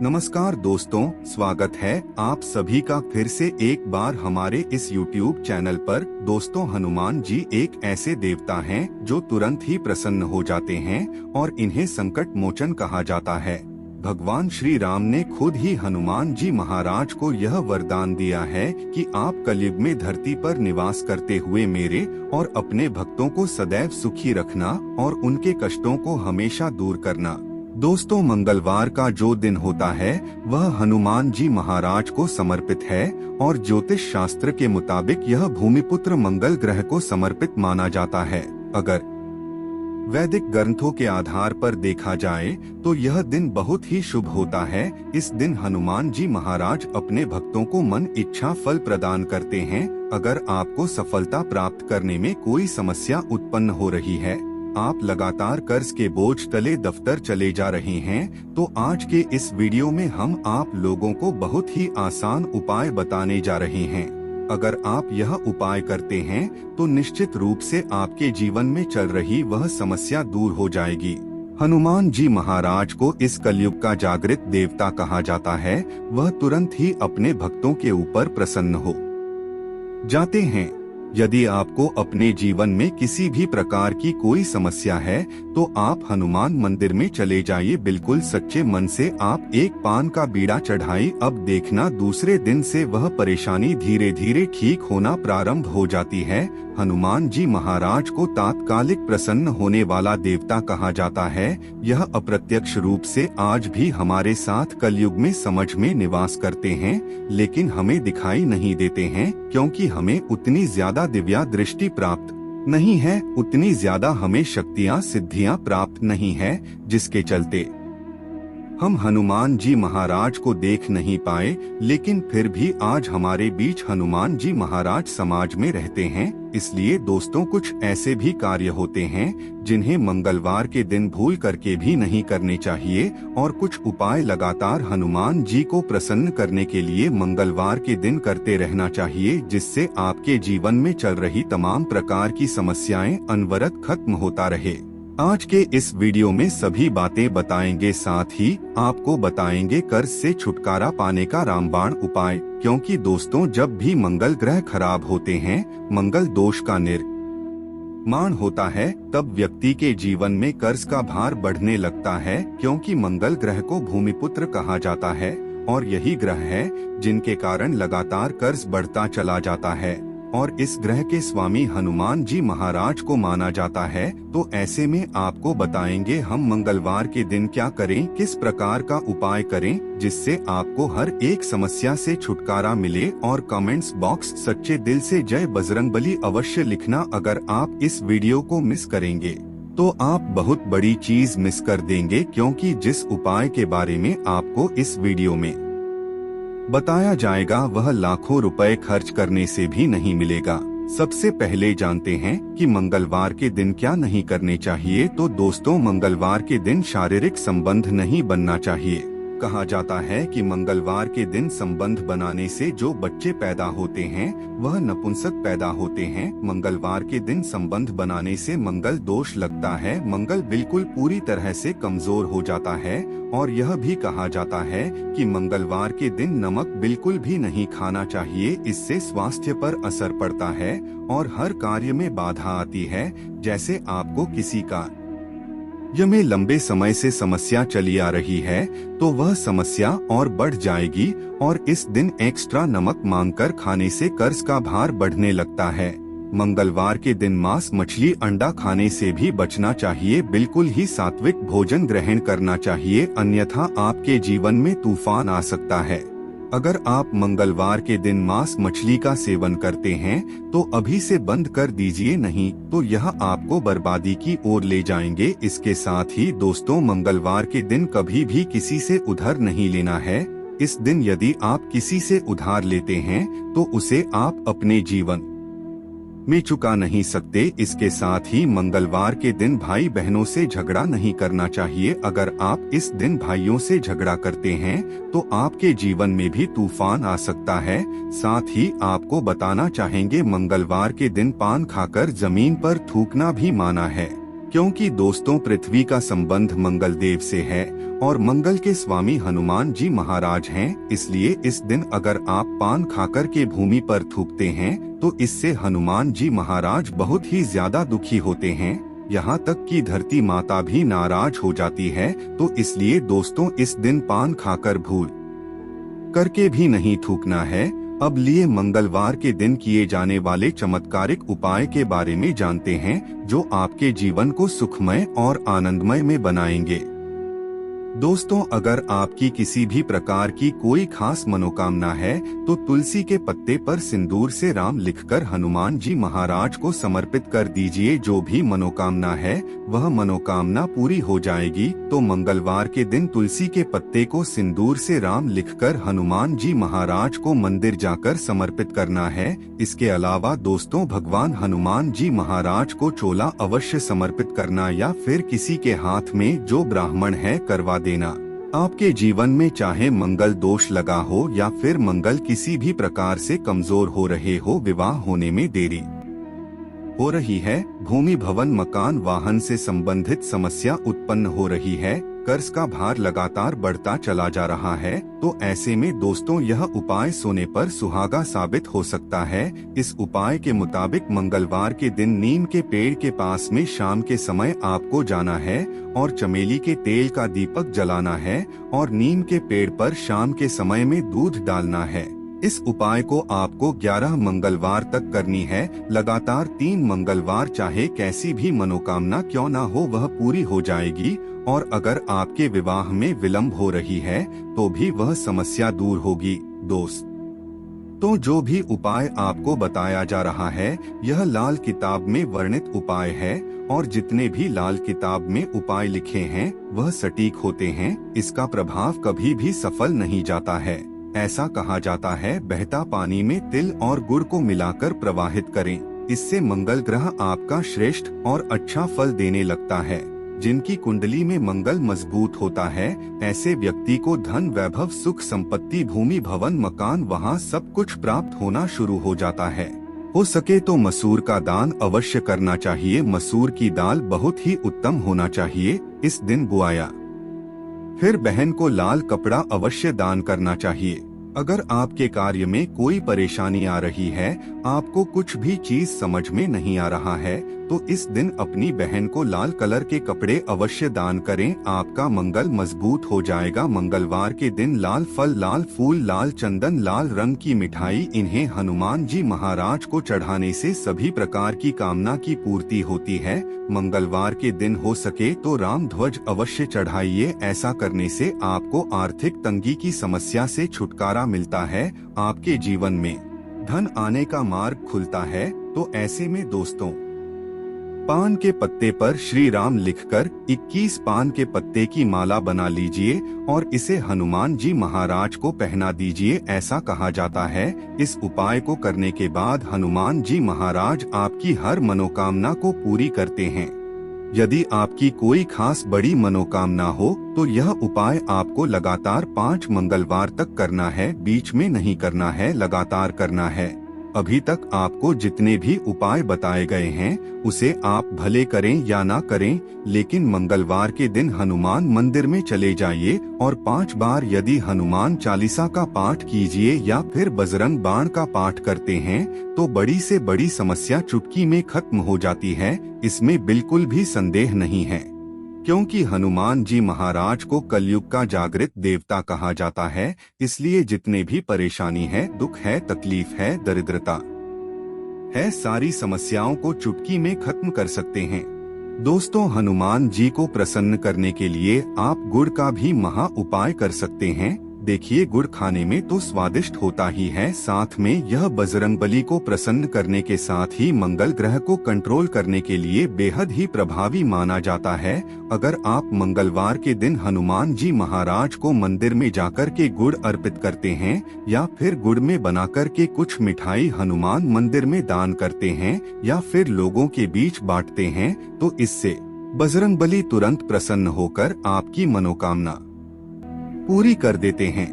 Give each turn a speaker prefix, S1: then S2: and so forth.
S1: नमस्कार दोस्तों, स्वागत है आप सभी का फिर से एक बार हमारे इस YouTube चैनल पर। दोस्तों, हनुमान जी एक ऐसे देवता हैं जो तुरंत ही प्रसन्न हो जाते हैं और इन्हें संकट मोचन कहा जाता है। भगवान श्री राम ने खुद ही हनुमान जी महाराज को यह वरदान दिया है कि आप कलयुग में धरती पर निवास करते हुए मेरे और अपने भक्तों को सदैव सुखी रखना और उनके कष्टों को हमेशा दूर करना। दोस्तों, मंगलवार का जो दिन होता है वह हनुमान जी महाराज को समर्पित है और ज्योतिष शास्त्र के मुताबिक यह भूमिपुत्र मंगल ग्रह को समर्पित माना जाता है। अगर वैदिक ग्रंथों के आधार पर देखा जाए तो यह दिन बहुत ही शुभ होता है। इस दिन हनुमान जी महाराज अपने भक्तों को मन इच्छा फल प्रदान करते हैं। अगर आपको सफलता प्राप्त करने में कोई समस्या उत्पन्न हो रही है, आप लगातार कर्ज के बोझ तले दफ्तर चले जा रहे हैं, तो आज के इस वीडियो में हम आप लोगों को बहुत ही आसान उपाय बताने जा रहे हैं। अगर आप यह उपाय करते हैं तो निश्चित रूप से आपके जीवन में चल रही वह समस्या दूर हो जाएगी। हनुमान जी महाराज को इस कलयुग का जागृत देवता कहा जाता है। वह तुरंत ही अपने भक्तों के ऊपर प्रसन्न हो जाते हैं। यदि आपको अपने जीवन में किसी भी प्रकार की कोई समस्या है तो आप हनुमान मंदिर में चले जाइए। बिल्कुल सच्चे मन से आप एक पान का बीड़ा चढ़ाई। अब देखना, दूसरे दिन से वह परेशानी धीरे धीरे ठीक होना प्रारंभ हो जाती है। हनुमान जी महाराज को तात्कालिक प्रसन्न होने वाला देवता कहा जाता है। यह अप्रत्यक्ष रूप से आज भी हमारे साथ कलयुग में समझ में निवास करते हैं, लेकिन हमें दिखाई नहीं देते हैं क्योंकि हमें उतनी ज्यादा दिव्या दृष्टि प्राप्त नहीं है, उतनी ज्यादा हमें शक्तियाँ सिद्धियाँ प्राप्त नहीं है, जिसके चलते हम हनुमान जी महाराज को देख नहीं पाए। लेकिन फिर भी आज हमारे बीच हनुमान जी महाराज समाज में रहते हैं। इसलिए दोस्तों, कुछ ऐसे भी कार्य होते हैं जिन्हें मंगलवार के दिन भूल करके भी नहीं करने चाहिए और कुछ उपाय लगातार हनुमान जी को प्रसन्न करने के लिए मंगलवार के दिन करते रहना चाहिए, जिससे आपके जीवन में चल रही तमाम प्रकार की समस्याएं अनवरत खत्म होता रहे। आज के इस वीडियो में सभी बातें बताएंगे, साथ ही आपको बताएंगे कर्ज से छुटकारा पाने का रामबाण उपाय। क्योंकि दोस्तों, जब भी मंगल ग्रह खराब होते हैं, मंगल दोष का निर्माण होता है, तब व्यक्ति के जीवन में कर्ज का भार बढ़ने लगता है। क्योंकि मंगल ग्रह को भूमिपुत्र कहा जाता है और यही ग्रह है जिनके कारण लगातार कर्ज बढ़ता चला जाता है और इस ग्रह के स्वामी हनुमान जी महाराज को माना जाता है। तो ऐसे में आपको बताएंगे हम मंगलवार के दिन क्या करें, किस प्रकार का उपाय करें जिससे आपको हर एक समस्या से छुटकारा मिले। और कमेंट्स बॉक्स सच्चे दिल से जय बजरंगबली अवश्य लिखना। अगर आप इस वीडियो को मिस करेंगे तो आप बहुत बड़ी चीज मिस कर देंगे, क्योंकि जिस उपाय के बारे में आपको इस वीडियो में बताया जाएगा वह लाखों रुपए खर्च करने से भी नहीं मिलेगा। सबसे पहले जानते हैं कि मंगलवार के दिन क्या नहीं करने चाहिए। तो दोस्तों, मंगलवार के दिन शारीरिक संबंध नहीं बनना चाहिए। कहा जाता है कि मंगलवार के दिन संबंध बनाने से जो बच्चे पैदा होते हैं वह नपुंसक पैदा होते हैं। मंगलवार के दिन संबंध बनाने से मंगल दोष लगता है, मंगल बिल्कुल पूरी तरह से कमजोर हो जाता है। और यह भी कहा जाता है कि मंगलवार के दिन नमक बिल्कुल भी नहीं खाना चाहिए, इससे स्वास्थ्य पर असर पड़ता है और हर कार्य में बाधा आती है। जैसे आपको किसी का में लंबे समय से समस्या चली आ रही है तो वह समस्या और बढ़ जाएगी और इस दिन एक्स्ट्रा नमक मांगकर खाने से कर्ज का भार बढ़ने लगता है। मंगलवार के दिन मांस, मछली, अंडा खाने से भी बचना चाहिए। बिल्कुल ही सात्विक भोजन ग्रहण करना चाहिए, अन्यथा आपके जीवन में तूफान आ सकता है। अगर आप मंगलवार के दिन मांस मछली का सेवन करते हैं तो अभी से बंद कर दीजिए, नहीं तो यह आपको बर्बादी की ओर ले जाएंगे। इसके साथ ही दोस्तों, मंगलवार के दिन कभी भी किसी से उधार नहीं लेना है। इस दिन यदि आप किसी से उधार लेते हैं तो उसे आप अपने जीवन में चुका नहीं सकते। इसके साथ ही मंगलवार के दिन भाई बहनों से झगड़ा नहीं करना चाहिए। अगर आप इस दिन भाइयों से झगड़ा करते हैं तो आपके जीवन में भी तूफान आ सकता है। साथ ही आपको बताना चाहेंगे, मंगलवार के दिन पान खाकर जमीन पर थूकना भी माना है। क्योंकि दोस्तों, पृथ्वी का संबंध मंगल देव से है और मंगल के स्वामी हनुमान जी महाराज हैं, इसलिए इस दिन अगर आप पान खाकर के भूमि पर थूकते हैं तो इससे हनुमान जी महाराज बहुत ही ज्यादा दुखी होते हैं, यहाँ तक कि धरती माता भी नाराज हो जाती है। तो इसलिए दोस्तों इस दिन पान खाकर भूल करके भी नहीं थूकना है। अब लिए मंगलवार के दिन किए जाने वाले चमत्कारिक उपाय के बारे में जानते हैं जो आपके जीवन को सुखमय और आनंदमय में बनाएंगे। दोस्तों अगर आपकी किसी भी प्रकार की कोई खास मनोकामना है तो तुलसी के पत्ते पर सिंदूर से राम लिखकर हनुमान जी महाराज को समर्पित कर दीजिए। जो भी मनोकामना है वह मनोकामना पूरी हो जाएगी। तो मंगलवार के दिन तुलसी के पत्ते को सिंदूर से राम लिखकर हनुमान जी महाराज को मंदिर जाकर समर्पित करना है। इसके अलावा दोस्तों भगवान हनुमान जी महाराज को चोला अवश्य समर्पित करना या फिर किसी के हाथ में जो ब्राह्मण है करवा देना। आपके जीवन में चाहे मंगल दोष लगा हो या फिर मंगल किसी भी प्रकार से कमजोर हो रहे हो, विवाह होने में देरी हो रही है, भूमि भवन मकान वाहन से संबंधित समस्या उत्पन्न हो रही है, कर्ज का भार लगातार बढ़ता चला जा रहा है, तो ऐसे में दोस्तों यह उपाय सोने पर सुहागा साबित हो सकता है। इस उपाय के मुताबिक मंगलवार के दिन नीम के पेड़ के पास में शाम के समय आपको जाना है और चमेली के तेल का दीपक जलाना है और नीम के पेड़ पर शाम के समय में दूध डालना है। इस उपाय को आपको 11 मंगलवार तक करनी है। लगातार 3 मंगलवार चाहे कैसी भी मनोकामना क्यों ना हो वह पूरी हो जाएगी और अगर आपके विवाह में विलंब हो रही है तो भी वह समस्या दूर होगी। दोस्त तो जो भी उपाय आपको बताया जा रहा है यह लाल किताब में वर्णित उपाय है और जितने भी लाल किताब में उपाय लिखे हैं वह सटीक होते हैं। इसका प्रभाव कभी भी सफल नहीं जाता है। ऐसा कहा जाता है बहता पानी में तिल और गुड़ को मिलाकर प्रवाहित करें, इससे मंगल ग्रह आपका श्रेष्ठ और अच्छा फल देने लगता है। जिनकी कुंडली में मंगल मजबूत होता है ऐसे व्यक्ति को धन वैभव सुख संपत्ति भूमि भवन मकान वहाँ सब कुछ प्राप्त होना शुरू हो जाता है। हो सके तो मसूर का दान अवश्य करना चाहिए। मसूर की दाल बहुत ही उत्तम होना चाहिए। इस दिन बुआया फिर बहन को लाल कपड़ा अवश्य दान करना चाहिए। अगर आपके कार्य में कोई परेशानी आ रही है, आपको कुछ भी चीज समझ में नहीं आ रहा है, तो इस दिन अपनी बहन को लाल कलर के कपड़े अवश्य दान करें। आपका मंगल मजबूत हो जाएगा। मंगलवार के दिन लाल फल लाल फूल लाल चंदन लाल रंग की मिठाई इन्हें हनुमान जी महाराज को चढ़ाने से सभी प्रकार की कामना की पूर्ति होती है। मंगलवार के दिन हो सके तो राम ध्वज अवश्य चढ़ाइए। ऐसा करने से आपको आर्थिक तंगी की समस्या से छुटकारा मिलता है। आपके जीवन में धन आने का मार्ग खुलता है। तो ऐसे में दोस्तों पान के पत्ते पर श्री राम लिखकर 21 पान के पत्ते की माला बना लीजिए और इसे हनुमान जी महाराज को पहना दीजिए। ऐसा कहा जाता है इस उपाय को करने के बाद हनुमान जी महाराज आपकी हर मनोकामना को पूरी करते हैं। यदि आपकी कोई खास बड़ी मनोकामना हो तो यह उपाय आपको लगातार 5 मंगलवार तक करना है, बीच में नहीं करना है, लगातार करना है। अभी तक आपको जितने भी उपाय बताए गए हैं उसे आप भले करें या ना करें, लेकिन मंगलवार के दिन हनुमान मंदिर में चले जाइए और 5 बार यदि हनुमान चालीसा का पाठ कीजिए या फिर बजरंग बाण का पाठ करते हैं तो बड़ी से बड़ी समस्या चुटकी में खत्म हो जाती है। इसमें बिल्कुल भी संदेह नहीं है, क्योंकि हनुमान जी महाराज को कलयुग का जागृत देवता कहा जाता है। इसलिए जितने भी परेशानी है, दुख है, तकलीफ है, दरिद्रता है, सारी समस्याओं को चुटकी में खत्म कर सकते हैं। दोस्तों हनुमान जी को प्रसन्न करने के लिए आप गुड़ का भी महा उपाय कर सकते हैं। देखिए गुड़ खाने में तो स्वादिष्ट होता ही है, साथ में यह बजरंगबली को प्रसन्न करने के साथ ही मंगल ग्रह को कंट्रोल करने के लिए बेहद ही प्रभावी माना जाता है। अगर आप मंगलवार के दिन हनुमान जी महाराज को मंदिर में जाकर के गुड़ अर्पित करते हैं या फिर गुड़ में बनाकर के कुछ मिठाई हनुमान मंदिर में दान करते हैं या फिर लोगों के बीच बांटते हैं तो इससे बजरंगबली तुरंत प्रसन्न होकर आपकी मनोकामना पूरी कर देते हैं।